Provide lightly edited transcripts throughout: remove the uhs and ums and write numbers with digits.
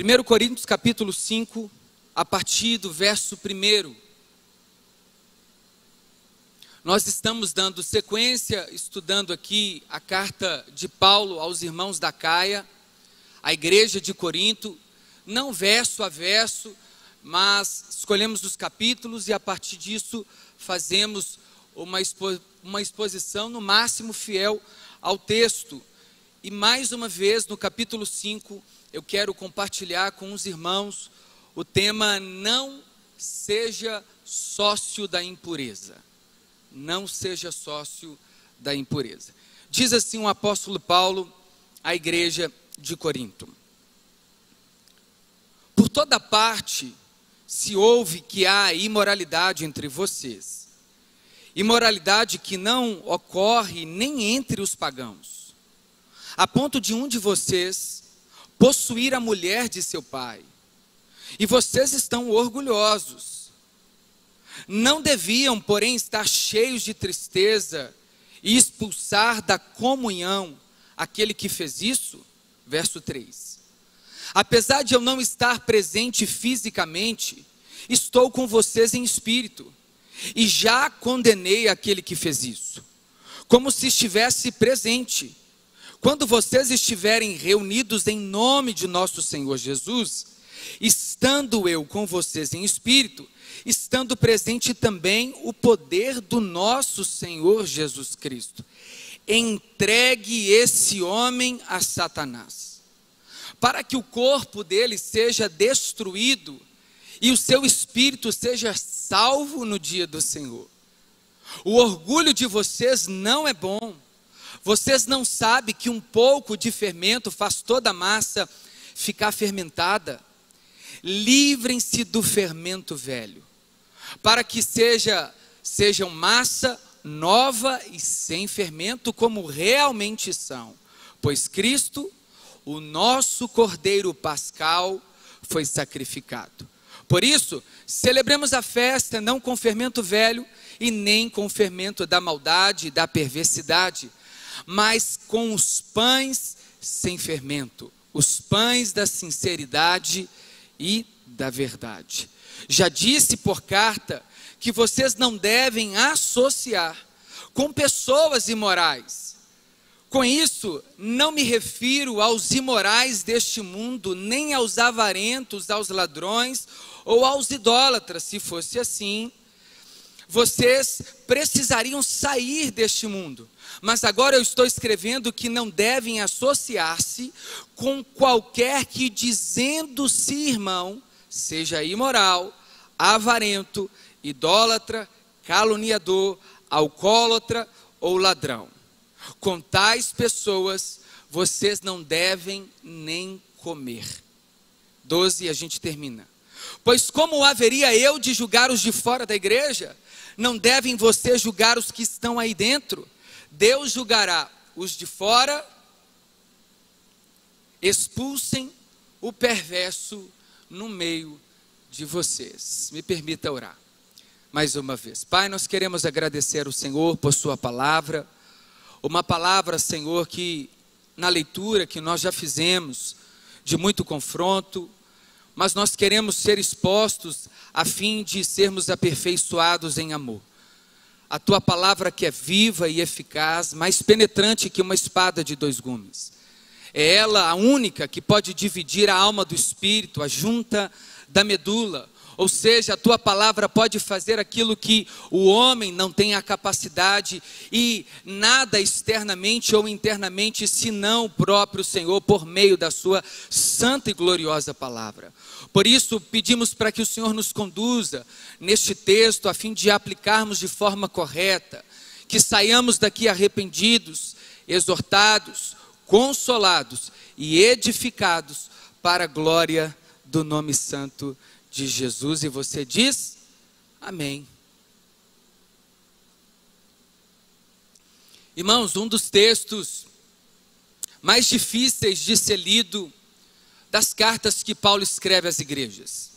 1 Coríntios capítulo 5, a partir do verso 1. Nós estamos dando sequência, estudando aqui a carta de Paulo aos irmãos da Caia, a igreja de Corinto, não verso a verso, mas escolhemos os capítulos e a partir disso fazemos uma exposição no máximo fiel ao texto. E mais uma vez no capítulo 5, eu quero compartilhar com os irmãos o tema: não seja sócio da impureza. Não seja sócio da impureza. Diz assim o apóstolo Paulo à igreja de Corinto: por toda parte se ouve que há imoralidade entre vocês, imoralidade que não ocorre nem entre os pagãos, a ponto de um de vocês possuir a mulher de seu pai, e vocês estão orgulhosos. Não deviam, porém, estar cheios de tristeza e expulsar da comunhão aquele que fez isso? Verso 3. Apesar de eu não estar presente fisicamente, estou com vocês em espírito, e já condenei aquele que fez isso, como se estivesse presente. Quando vocês estiverem reunidos em nome de nosso Senhor Jesus, estando eu com vocês em espírito, estando presente também o poder do nosso Senhor Jesus Cristo, entregue esse homem a Satanás, para que o corpo dele seja destruído e o seu espírito seja salvo no dia do Senhor. O orgulho de vocês não é bom. Vocês não sabem que um pouco de fermento faz toda a massa ficar fermentada? Livrem-se do fermento velho, para que sejam massa nova e sem fermento, como realmente são. Pois Cristo, o nosso Cordeiro Pascal, foi sacrificado. Por isso, celebremos a festa não com fermento velho e nem com fermento da maldade e da perversidade, mas com os pães sem fermento, os pães da sinceridade e da verdade. Já disse por carta que vocês não devem associar com pessoas imorais. Com isso, não me refiro aos imorais deste mundo, nem aos avarentos, aos ladrões ou aos idólatras. Se fosse assim, vocês precisariam sair deste mundo. Mas agora eu estou escrevendo que não devem associar-se com qualquer que, dizendo-se irmão, seja imoral, avarento, idólatra, caluniador, alcoólatra ou ladrão. Com tais pessoas, vocês não devem nem comer. 12, a gente termina. Pois como haveria eu de julgar os de fora da igreja? Não devem vocês julgar os que estão aí dentro? Deus julgará os de fora. Expulsem o perverso no meio de vocês. Me permita orar mais uma vez. Pai, nós queremos agradecer ao Senhor por sua palavra, uma palavra, Senhor, que na leitura que nós já fizemos, de muito confronto, mas nós queremos ser expostos a fim de sermos aperfeiçoados em amor. A tua palavra que é viva e eficaz, mais penetrante que uma espada de 2 gumes. É ela a única que pode dividir a alma do espírito, a junta da medula. Ou seja, a tua palavra pode fazer aquilo que o homem não tem a capacidade, e nada externamente ou internamente, senão o próprio Senhor, por meio da sua santa e gloriosa palavra. Por isso, pedimos para que o Senhor nos conduza neste texto, a fim de aplicarmos de forma correta, que saiamos daqui arrependidos, exortados, consolados e edificados para a glória do nome santo de Jesus. E você diz amém. Irmãos, um dos textos mais difíceis de ser lido das cartas que Paulo escreve às igrejas.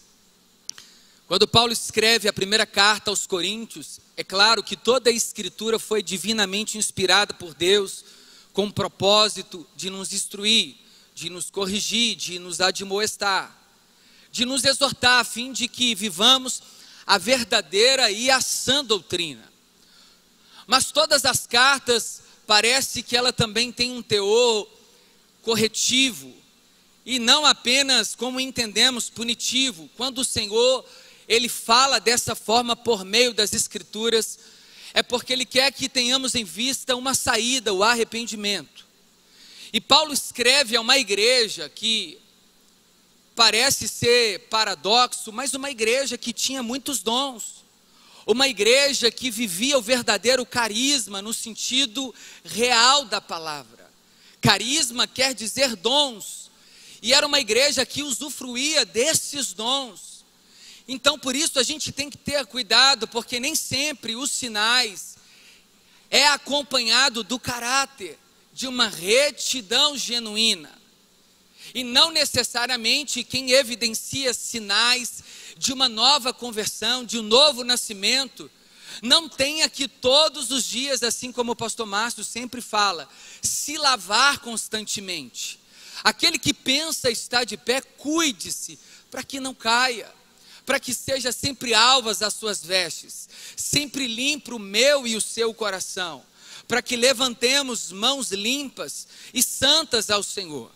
Quando Paulo escreve a primeira carta aos Coríntios, é claro que toda a escritura foi divinamente inspirada por Deus, com o propósito de nos instruir, de nos corrigir, de nos admoestar, de nos exortar, a fim de que vivamos a verdadeira e a sã doutrina. Mas todas as cartas, parece que ela também tem um teor corretivo, e não apenas, como entendemos, punitivo. Quando o Senhor, Ele fala dessa forma por meio das Escrituras, é porque Ele quer que tenhamos em vista uma saída, o arrependimento. E Paulo escreve a uma igreja que parece ser paradoxo, mas uma igreja que tinha muitos dons, uma igreja que vivia o verdadeiro carisma no sentido real da palavra. Carisma quer dizer dons, e era uma igreja que usufruía desses dons. Então por isso a gente tem que ter cuidado, porque nem sempre os sinais é acompanhado do caráter, de uma retidão genuína. E não necessariamente quem evidencia sinais de uma nova conversão, de um novo nascimento, não tenha que todos os dias, assim como o pastor Márcio sempre fala, se lavar constantemente. Aquele que pensa estar de pé, cuide-se para que não caia, para que seja sempre alvas as suas vestes, sempre limpo o meu e o seu coração, para que levantemos mãos limpas e santas ao Senhor.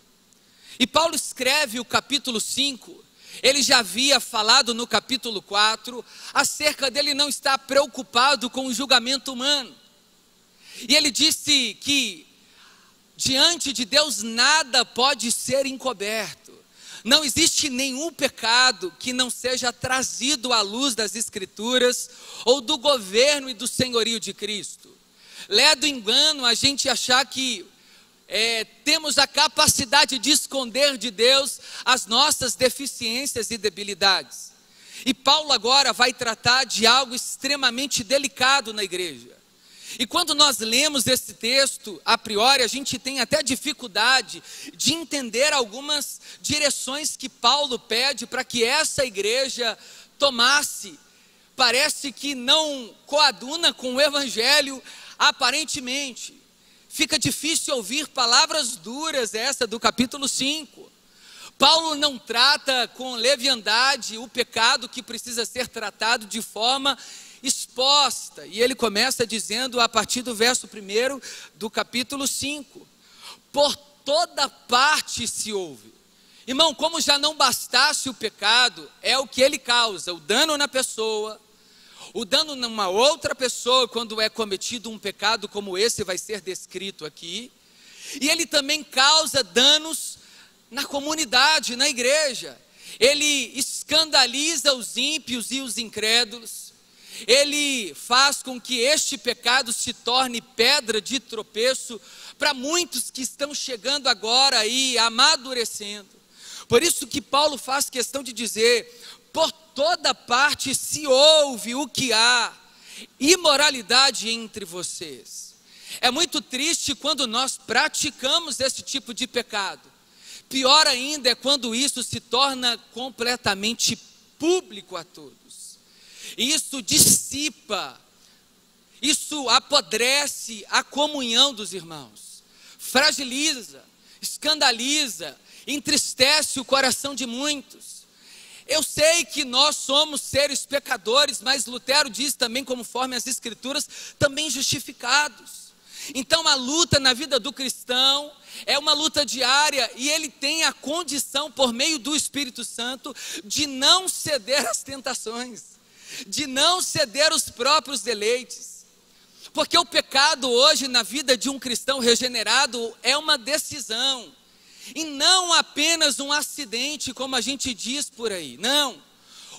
E Paulo escreve o capítulo 5, ele já havia falado no capítulo 4, acerca dele não estar preocupado com o julgamento humano. E ele disse que diante de Deus nada pode ser encoberto. Não existe nenhum pecado que não seja trazido à luz das Escrituras ou do governo e do senhorio de Cristo. É do engano a gente achar que temos a capacidade de esconder de Deus as nossas deficiências e debilidades. E Paulo agora vai tratar de algo extremamente delicado na igreja. E quando nós lemos esse texto, a priori a gente tem até dificuldade de entender algumas direções que Paulo pede para que essa igreja tomasse. Parece que não coaduna com o evangelho aparentemente. Fica difícil ouvir palavras duras, essa do capítulo 5. Paulo não trata com leviandade o pecado que precisa ser tratado de forma exposta. E ele começa dizendo a partir do verso 1 do capítulo 5. Por toda parte se ouve. Irmão, como já não bastasse o pecado, é o que ele causa, o dano na pessoa, o dano numa outra pessoa quando é cometido um pecado como esse vai ser descrito aqui. E ele também causa danos na comunidade, na igreja. Ele escandaliza os ímpios e os incrédulos. Ele faz com que este pecado se torne pedra de tropeço para muitos que estão chegando agora aí, amadurecendo. Por isso que Paulo faz questão de dizer: por toda parte se ouve o que há imoralidade entre vocês. É muito triste quando nós praticamos esse tipo de pecado. Pior ainda é quando isso se torna completamente público a todos. Isso dissipa, isso apodrece a comunhão dos irmãos, fragiliza, escandaliza, entristece o coração de muitos. Eu sei que nós somos seres pecadores, mas Lutero diz também, conforme as Escrituras, também justificados. Então a luta na vida do cristão é uma luta diária, e ele tem a condição, por meio do Espírito Santo, de não ceder às tentações, de não ceder aos próprios deleites. Porque o pecado hoje na vida de um cristão regenerado é uma decisão, e não apenas um acidente, como a gente diz por aí. Não,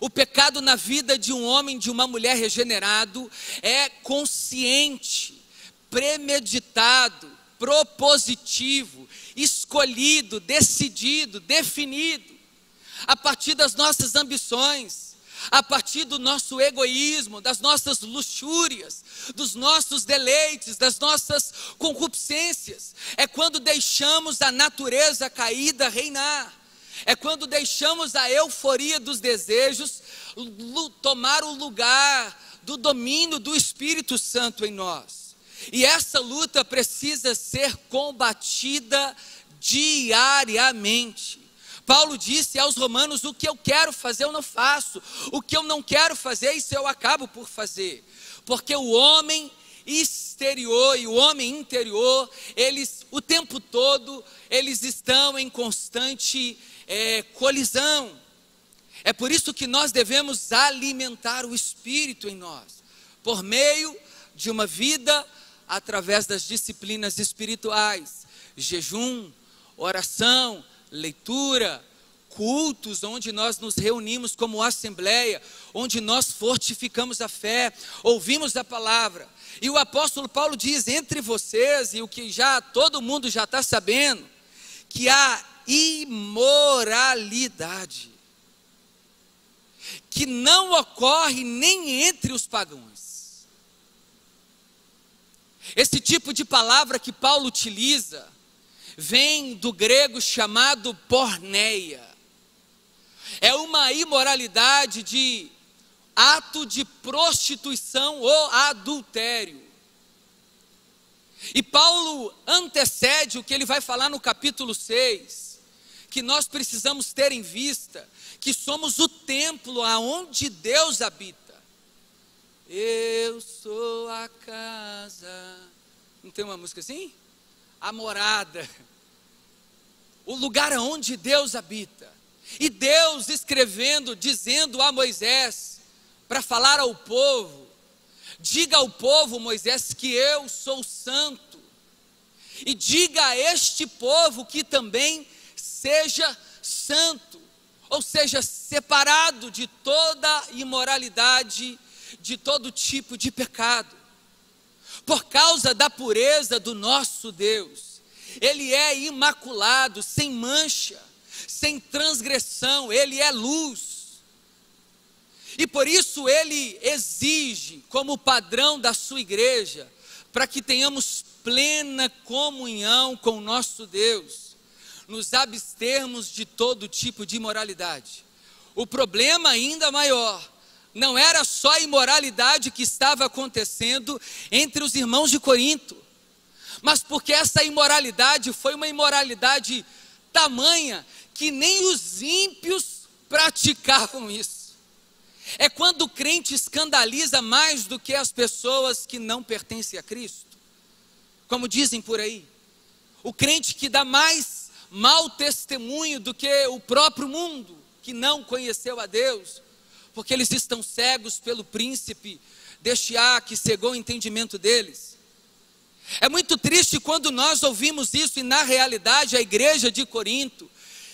o pecado na vida de um homem, de uma mulher regenerado, é consciente, premeditado, propositivo, escolhido, decidido, definido, a partir das nossas ambições, a partir do nosso egoísmo, das nossas luxúrias, dos nossos deleites, das nossas concupiscências. É quando deixamos a natureza caída reinar, é quando deixamos a euforia dos desejos tomar o lugar do domínio do Espírito Santo em nós. E essa luta precisa ser combatida diariamente. Paulo disse aos romanos: o que eu quero fazer eu não faço, o que eu não quero fazer, isso eu acabo por fazer. Porque o homem exterior e o homem interior, eles o tempo todo, eles estão em constante colisão. É por isso que nós devemos alimentar o Espírito em nós, por meio de uma vida através das disciplinas espirituais, jejum, oração, leitura, cultos onde nós nos reunimos como assembleia, onde nós fortificamos a fé, ouvimos a palavra. E o apóstolo Paulo diz: entre vocês, e o que já todo mundo já está sabendo, que há imoralidade, que não ocorre nem entre os pagãos. Esse tipo de palavra que Paulo utiliza vem do grego chamado porneia. É uma imoralidade de ato de prostituição ou adultério. E Paulo antecede o que ele vai falar no capítulo 6, que nós precisamos ter em vista, que somos o templo aonde Deus habita. Eu sou a casa. Não tem uma música assim? A morada. O lugar aonde Deus habita. E Deus escrevendo, dizendo a Moisés, para falar ao povo: diga ao povo, Moisés, que eu sou santo. E diga a este povo que também seja santo. Ou seja, separado de toda imoralidade, de todo tipo de pecado. Por causa da pureza do nosso Deus, Ele é imaculado, sem mancha, sem transgressão, Ele é luz. E por isso Ele exige, como padrão da sua igreja, para que tenhamos plena comunhão com o nosso Deus, nos abstermos de todo tipo de imoralidade. O problema ainda maior, não era só a imoralidade que estava acontecendo entre os irmãos de Corinto, mas porque essa imoralidade foi uma imoralidade tamanha que nem os ímpios praticavam isso. É quando o crente escandaliza mais do que as pessoas que não pertencem a Cristo, como dizem por aí. O crente que dá mais mau testemunho do que o próprio mundo, que não conheceu a Deus, porque eles estão cegos pelo príncipe deste ar que cegou o entendimento deles. É muito triste quando nós ouvimos isso, e na realidade a igreja de Corinto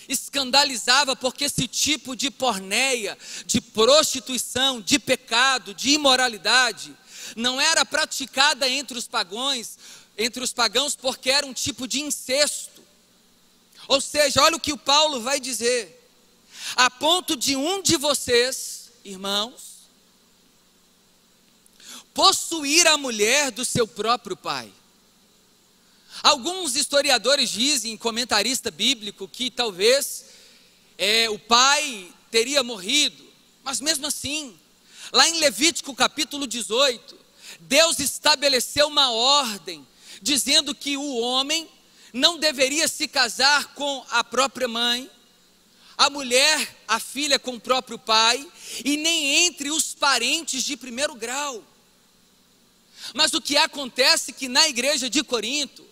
escandalizava porque esse tipo de porneia, de prostituição, de pecado, de imoralidade, não era praticada entre os pagãos, porque era um tipo de incesto. Ou seja, olha o que o Paulo vai dizer: a ponto de um de vocês, irmãos, possuir a mulher do seu próprio pai. Alguns historiadores dizem, comentarista bíblico, que talvez o pai teria morrido, mas mesmo assim, lá em Levítico capítulo 18, Deus estabeleceu uma ordem, dizendo que o homem não deveria se casar com a própria mãe, a mulher, a filha com o próprio pai, e nem entre os parentes de primeiro grau. Mas o que acontece é que na igreja de Corinto,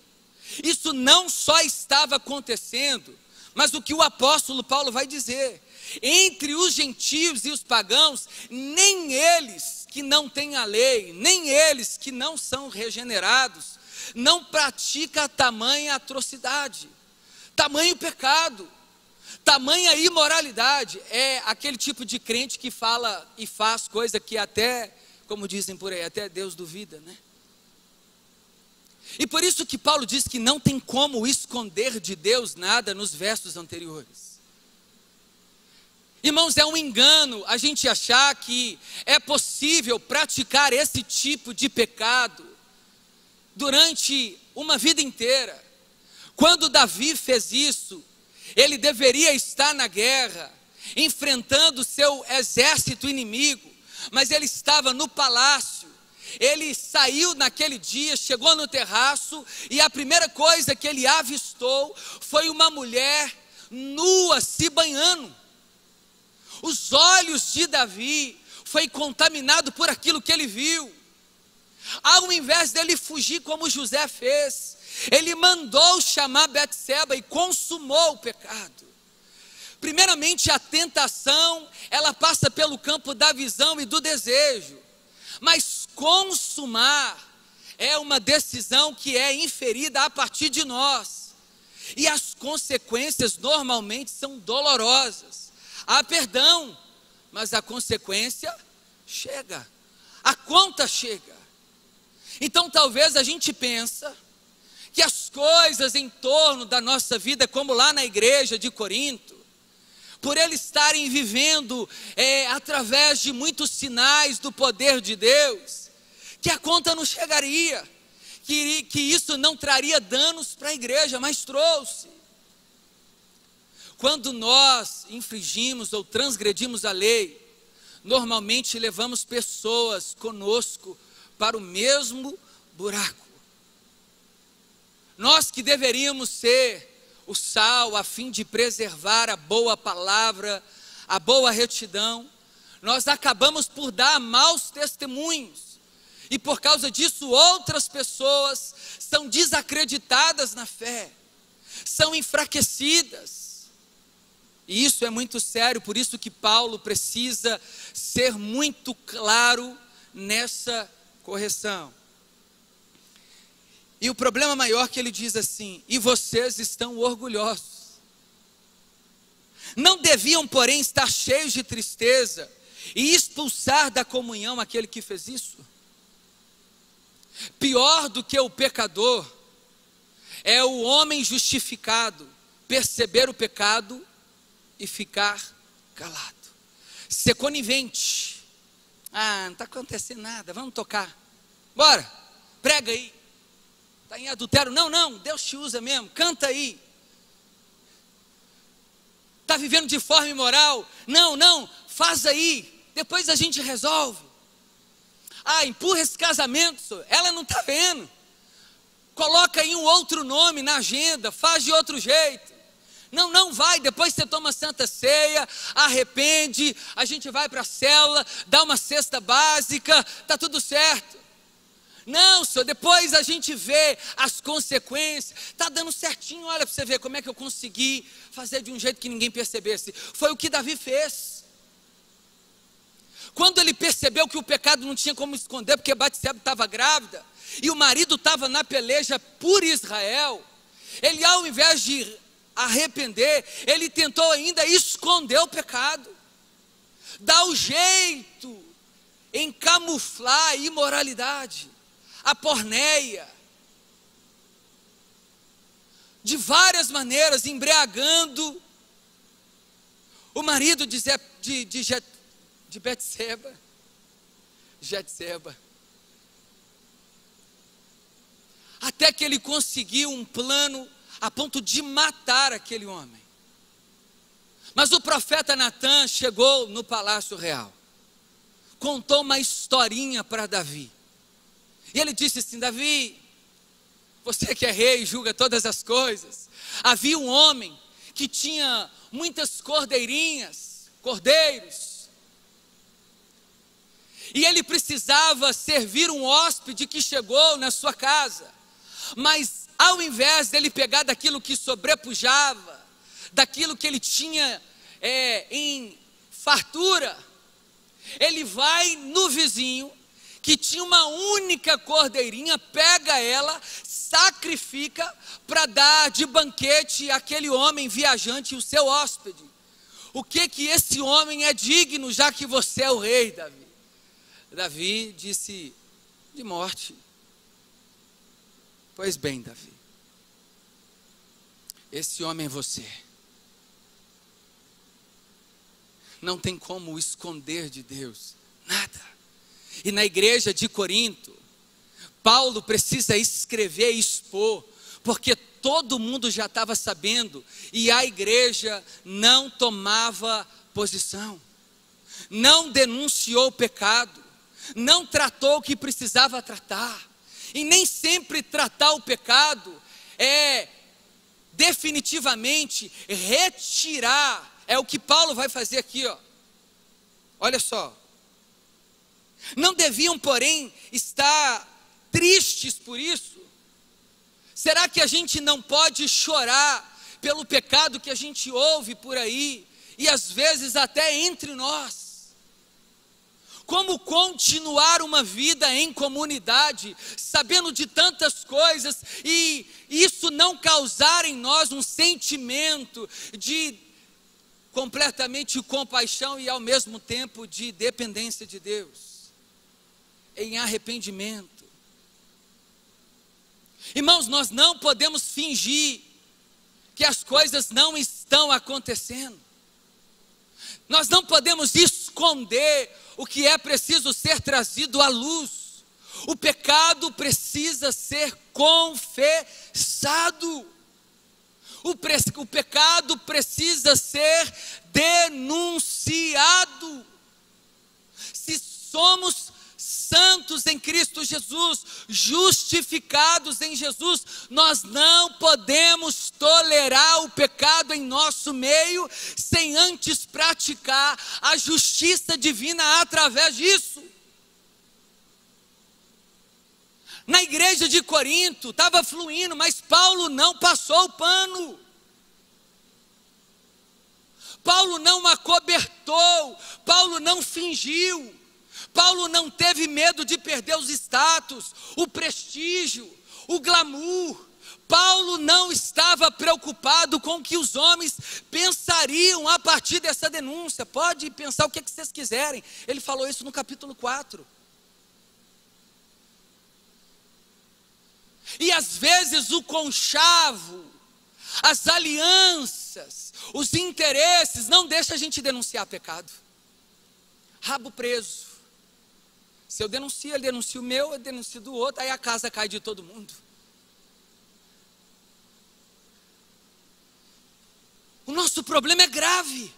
isso não só estava acontecendo, mas o que o apóstolo Paulo vai dizer: entre os gentios e os pagãos, nem eles que não têm a lei, nem eles que não são regenerados, não pratica tamanha atrocidade, tamanho pecado, tamanha imoralidade. É aquele tipo de crente que fala e faz coisa que até, como dizem por aí, até Deus duvida, né? E por isso que Paulo diz que não tem como esconder de Deus nada nos versos anteriores. Irmãos, é um engano a gente achar que é possível praticar esse tipo de pecado durante uma vida inteira. Quando Davi fez isso, ele deveria estar na guerra, enfrentando seu exército inimigo, mas ele estava no palácio, ele saiu naquele dia, chegou no terraço, e a primeira coisa que ele avistou foi uma mulher nua se banhando. Os olhos de Davi foi contaminado por aquilo que ele viu. Ao invés dele fugir como José fez, ele mandou chamar Betseba e consumou o pecado. Primeiramente, a tentação, ela passa pelo campo da visão e do desejo, mas consumar é uma decisão que é inferida a partir de nós, e as consequências normalmente são dolorosas. Há perdão, mas a consequência chega, a conta chega. Então talvez a gente pensa que as coisas em torno da nossa vida, como lá na igreja de Corinto, por eles estarem vivendo através de muitos sinais do poder de Deus, que a conta não chegaria, que isso não traria danos para a igreja, mas trouxe. Quando nós infringimos ou transgredimos a lei, normalmente levamos pessoas conosco para o mesmo buraco. Nós que deveríamos ser o sal a fim de preservar a boa palavra, a boa retidão, nós acabamos por dar maus testemunhos, e por causa disso outras pessoas são desacreditadas na fé, são enfraquecidas, e isso é muito sério. Por isso que Paulo precisa ser muito claro nessa correção. E o problema maior que ele diz assim: e vocês estão orgulhosos. Não deviam, porém, estar cheios de tristeza e expulsar da comunhão aquele que fez isso? Pior do que o pecador é o homem justificado perceber o pecado e ficar calado, ser conivente. Ah, não está acontecendo nada, vamos tocar, bora, prega aí. Está em adultério? Não, Deus te usa mesmo, canta aí. Está vivendo de forma imoral? Não, faz aí, depois a gente resolve. Ah, empurra esse casamento, ela não está vendo. Coloca aí um outro nome na agenda, faz de outro jeito. Não vai, depois você toma a Santa Ceia, arrepende, a gente vai para a célula, dá uma cesta básica, está tudo certo. Não, senhor, depois a gente vê as consequências. Está dando certinho, olha para você ver como é que eu consegui fazer de um jeito que ninguém percebesse. Foi o que Davi fez. Quando ele percebeu que o pecado não tinha como esconder, porque Betseba estava grávida, e o marido estava na peleja por Israel, ele, ao invés de arrepender, ele tentou ainda esconder o pecado, dar o jeito em camuflar a imoralidade, a porneia, de várias maneiras, embriagando o marido de Betseba, até que ele conseguiu um plano a ponto de matar aquele homem. Mas o profeta Natã chegou no palácio real, contou uma historinha para Davi, e ele disse assim: Davi, você que é rei e julga todas as coisas, havia um homem que tinha muitas cordeiros, e ele precisava servir um hóspede que chegou na sua casa, mas ao invés dele pegar daquilo que sobrepujava, daquilo que ele tinha em fartura, ele vai no vizinho, que tinha uma única cordeirinha, pega ela, sacrifica para dar de banquete àquele homem viajante, o seu hóspede. O que esse homem é digno, já que você é o rei, Davi? Davi disse: de morte. Pois bem, Davi, esse homem é você. Não tem como esconder de Deus nada. E na igreja de Corinto, Paulo precisa escrever e expor, porque todo mundo já estava sabendo, e a igreja não tomava posição, não denunciou o pecado, não tratou o que precisava tratar. E nem sempre tratar o pecado é definitivamente retirar. É o que Paulo vai fazer aqui, ó. Olha só. Não deviam, porém, estar tristes por isso? Será que a gente não pode chorar pelo pecado que a gente ouve por aí, e às vezes até entre nós? Como continuar uma vida em comunidade, sabendo de tantas coisas, e isso não causar em nós um sentimento de completamente compaixão e ao mesmo tempo de dependência de Deus, em arrependimento? Irmãos, nós não podemos fingir que as coisas não estão acontecendo. Nós não podemos esconder o que é preciso ser trazido à luz. O pecado precisa ser confessado. O pecado precisa ser denunciado. Se somos santos em Cristo Jesus, justificados em Jesus, nós não podemos tolerar o pecado em nosso meio, sem antes praticar a justiça divina através disso. Na igreja de Corinto estava fluindo, mas Paulo não passou o pano. Paulo não acobertou, Paulo não fingiu. Paulo não teve medo de perder os status, o prestígio, o glamour. Paulo não estava preocupado com o que os homens pensariam a partir dessa denúncia. Pode pensar o que vocês quiserem. Ele falou isso no capítulo 4. E às vezes o conchavo, as alianças, os interesses não deixam a gente denunciar pecado. Rabo preso. Se eu denuncio, ele denuncia o meu, eu denuncio do outro, aí a casa cai de todo mundo. O nosso problema é grave.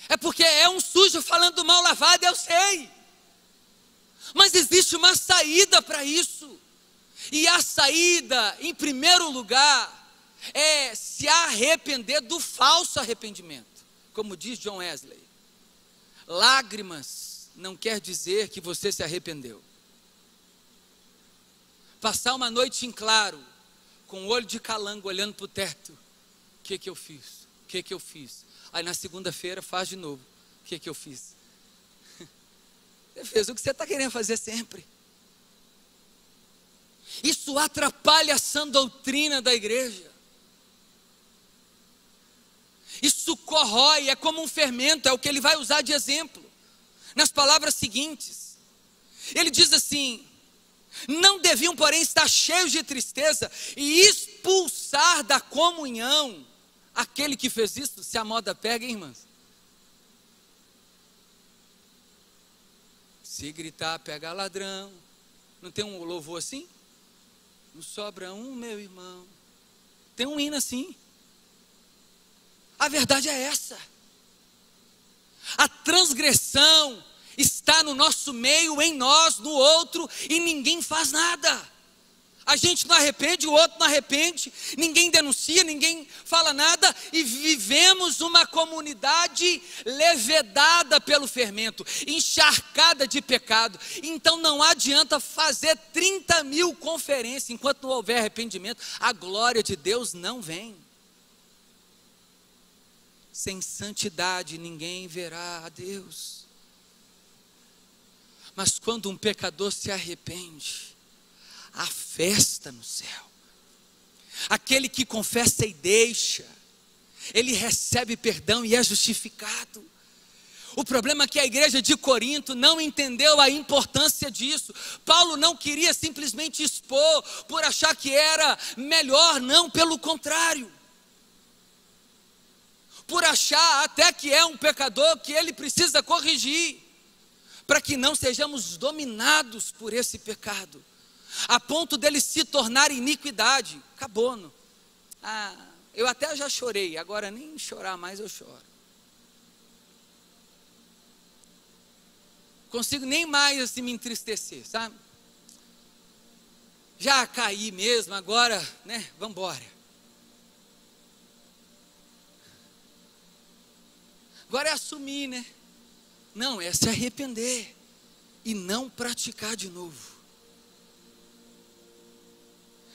É porque é um sujo falando mal lavado, eu sei. Mas existe uma saída para isso. E a saída, em primeiro lugar, é se arrepender do falso arrependimento. Como diz John Wesley, lágrimas não quer dizer que você se arrependeu. Passar uma noite em claro, com o olho de calango, olhando para o teto. O que eu fiz? O que eu fiz? Aí na segunda-feira faz de novo. O que eu fiz? Você fez o que você está querendo fazer sempre. Isso atrapalha a sã doutrina da igreja. Isso corrói, é como um fermento, é o que ele vai usar de exemplo. Nas palavras seguintes, ele diz assim: não deviam, porém, estar cheios de tristeza e expulsar da comunhão aquele que fez isso. Se a moda pega, hein, irmãs? Se gritar, pega ladrão. Não tem um louvor assim? Não sobra um, meu irmão. Tem um hino assim. A verdade é essa. A transgressão está no nosso meio, em nós, no outro, e ninguém faz nada. A gente não arrepende, o outro não arrepende, ninguém denuncia, ninguém fala nada, e vivemos uma comunidade levedada pelo fermento, encharcada de pecado. Então não adianta fazer 30.000 conferências, enquanto não houver arrependimento, a glória de Deus não vem. Sem santidade ninguém verá a Deus. Mas quando um pecador se arrepende, há festa no céu. Aquele que confessa e deixa, ele recebe perdão e é justificado. O problema é que a igreja de Corinto não entendeu a importância disso. Paulo não queria simplesmente expor por achar que era melhor, não, pelo contrário. Por achar até que é um pecador que ele precisa corrigir, para que não sejamos dominados por esse pecado, a ponto dele se tornar iniquidade. Acabou, não? Eu até já chorei, agora nem chorar mais eu choro. consigo nem mais assim me entristecer, sabe? Já caí mesmo, agora, né, vamos embora. Agora é assumir, né? Não, é se arrepender e não praticar de novo.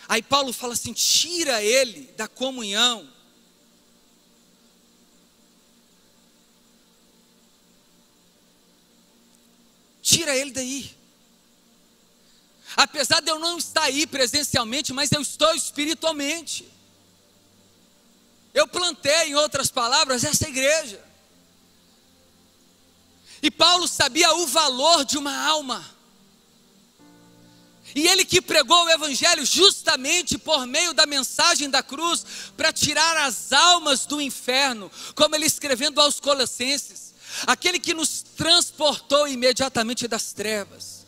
Aí Paulo fala assim: tira ele da comunhão. Tira ele daí. Apesar de eu não estar aí presencialmente, mas eu estou espiritualmente. Eu plantei, em outras palavras, essa igreja. E Paulo sabia o valor de uma alma. E ele que pregou o evangelho justamente por meio da mensagem da cruz, para tirar as almas do inferno, como ele escrevendo aos Colossenses, aquele que nos transportou imediatamente das trevas,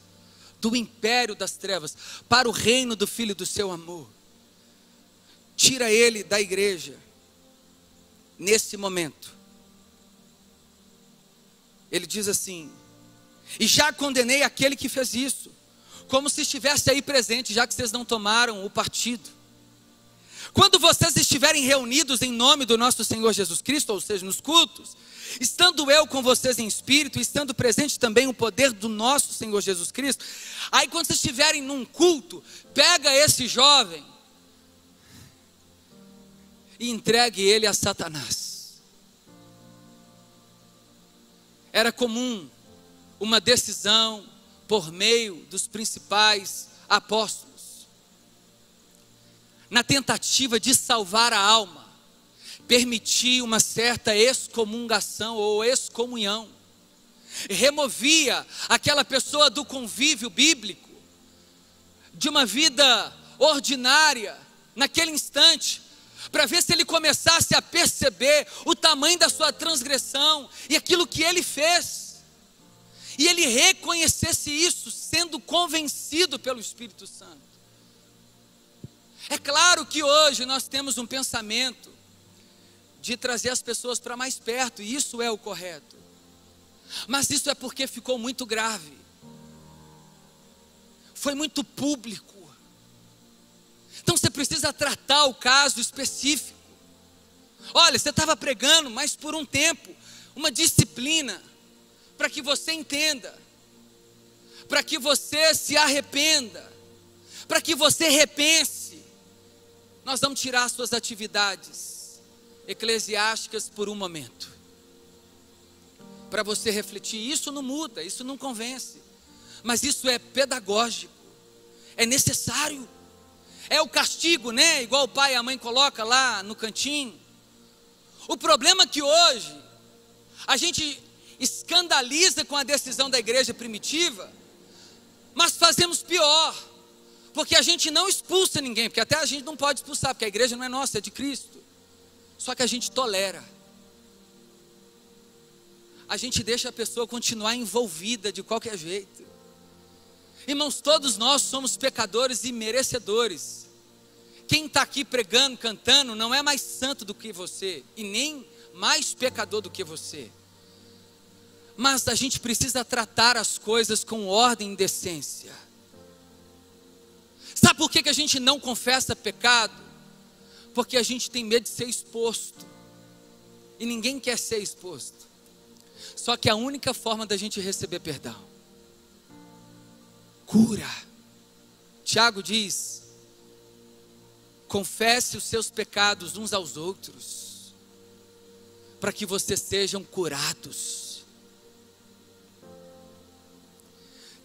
do império das trevas, para o reino do Filho do seu amor. Tira ele da igreja, nesse momento. Ele diz assim: e já condenei aquele que fez isso, como se estivesse aí presente, já que vocês não tomaram o partido. Quando vocês estiverem reunidos em nome do nosso Senhor Jesus Cristo, ou seja, nos cultos, estando eu com vocês em espírito, estando presente também o poder do nosso Senhor Jesus Cristo, aí quando vocês estiverem num culto, pega esse jovem e entregue ele a Satanás. Era comum uma decisão por meio dos principais apóstolos, na tentativa de salvar a alma, permitir uma certa excomungação ou excomunhão, removia aquela pessoa do convívio bíblico, de uma vida ordinária, naquele instante, para ver se ele começasse a perceber o tamanho da sua transgressão e aquilo que ele fez, e ele reconhecesse isso, sendo convencido pelo Espírito Santo. É claro que hoje nós temos um pensamento de trazer as pessoas para mais perto, e isso é o correto, mas isso é porque ficou muito grave, foi muito público. Então você precisa tratar o caso específico. Olha, você estava pregando, mas por um tempo, uma disciplina, para que você entenda, para que você se arrependa, para que você repense. Nós vamos tirar as suas atividades eclesiásticas por um momento, para você refletir. Isso não muda, isso não convence, mas isso é pedagógico, é necessário. É o castigo, né? Igual o pai e a mãe coloca lá no cantinho. O problema é que hoje a gente escandaliza com a decisão da igreja primitiva, mas fazemos pior, porque a gente não expulsa ninguém, porque até a gente não pode expulsar, porque a igreja não é nossa, é de Cristo. Só que a gente tolera, a gente deixa a pessoa continuar envolvida de qualquer jeito. Irmãos, todos nós somos pecadores e merecedores. Quem está aqui pregando, cantando, não é mais santo do que você, e nem mais pecador do que você. Mas a gente precisa tratar as coisas com ordem e decência. Sabe por que a gente não confessa pecado? Porque a gente tem medo de ser exposto, e ninguém quer ser exposto. Só que a única forma da gente receber perdão, cura. Tiago diz: confesse os seus pecados uns aos outros, para que vocês sejam curados.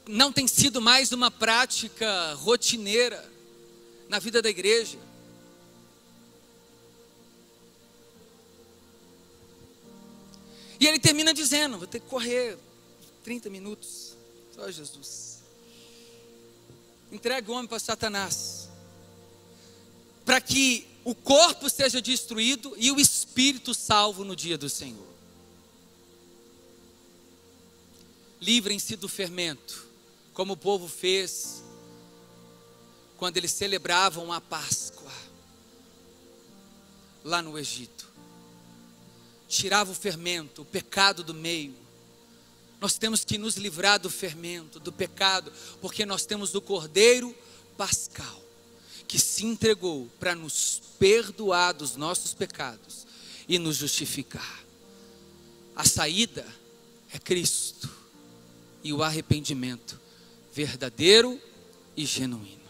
Não tem sido mais uma prática rotineira na vida da igreja. E ele termina dizendo: vou ter que correr 30 minutos, só Jesus. Entregue o homem para Satanás, para que o corpo seja destruído e o espírito salvo no dia do Senhor. Livrem-se do fermento, como o povo fez quando eles celebravam a Páscoa lá no Egito. Tirava o fermento, o pecado do meio, Nós temos que nos livrar do fermento, do pecado, porque nós temos o Cordeiro Pascal, que se entregou para nos perdoar dos nossos pecados e nos justificar. A saída é Cristo e o arrependimento verdadeiro e genuíno.